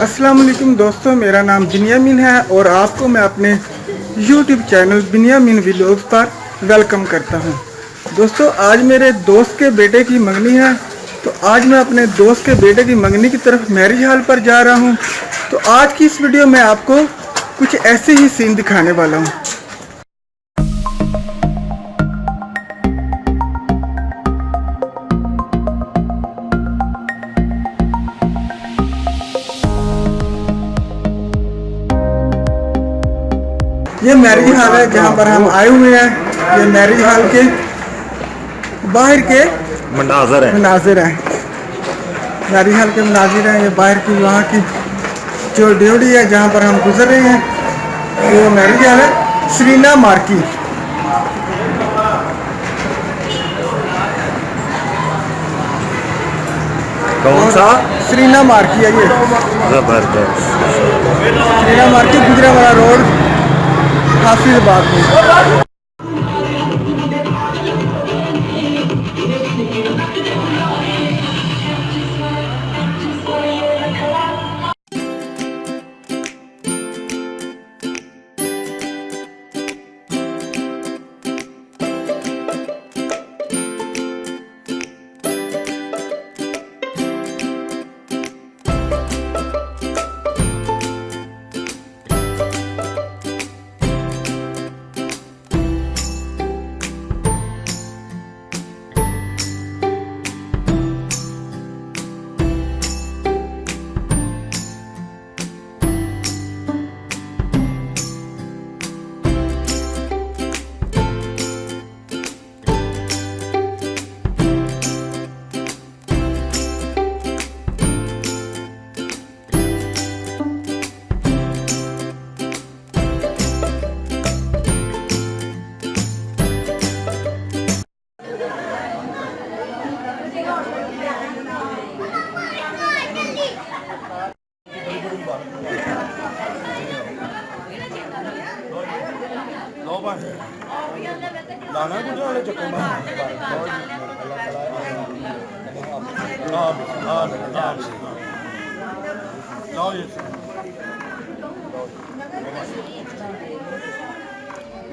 अस्सलाम वालेकुम दोस्तों, मेरा नाम बिन्यामिन है और आपको मैं अपने YouTube चैनल बिन्यामिन व्लॉग्स पर वेलकम करता हूं। दोस्तों, आज मेरे दोस्त के बेटे की मंगनी है, तो आज मैं अपने दोस्त के बेटे की मंगनी की तरफ मैरिज हॉल पर जा रहा हूं। तो आज की इस वीडियो में आपको कुछ ऐसे ही सीन दिखाने वाला हूं। ये मैरिज हॉल है जहाँ पर हम आए हुए हैं। ये मैरिज हॉल के बाहर के मनाजिर हैं। मैरिज हॉल के मनाजिर हैं। ये बाहर की वहाँ की जो ड्योड़ी है जहाँ पर हम गुजर रहे हैं, ये मैरिज हॉल है सरीना मार्की। कौन सा? सरीना मार्की है ये। जबरदस्त। सरीना मार्की गुजरावाला रोड, हाफिजाबाद में।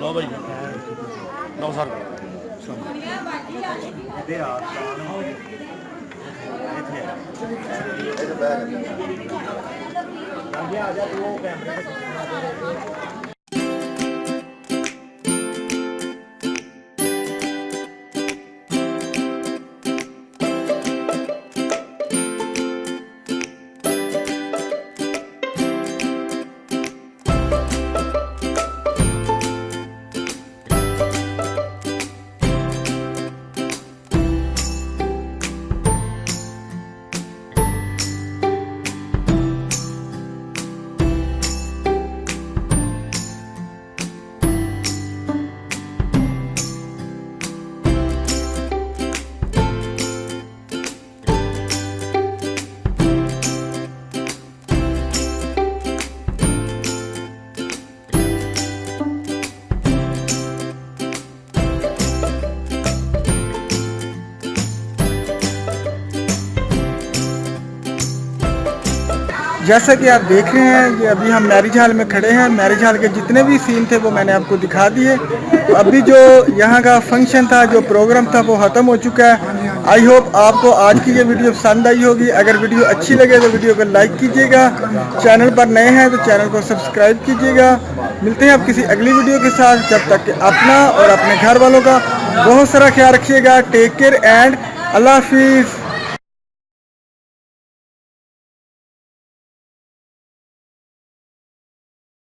लो भाई, लो सर। जैसा कि आप देख रहे हैं, ये अभी हम मैरिज हॉल में खड़े हैं। मैरिज हॉल के जितने भी सीन थे वो मैंने आपको दिखा दिए। तो अभी जो यहाँ का फंक्शन था, जो प्रोग्राम था, वो ख़त्म हो चुका है। आई होप आपको आज की ये वीडियो पसंद आई होगी। अगर वीडियो अच्छी लगे तो वीडियो को लाइक कीजिएगा। चैनल पर नए हैं तो चैनल को सब्सक्राइब कीजिएगा। मिलते हैं अब किसी अगली वीडियो के साथ। जब तक कि अपना और अपने घर वालों का बहुत सारा ख्याल रखिएगा। टेक केयर एंड अल्लाह हाफिज़।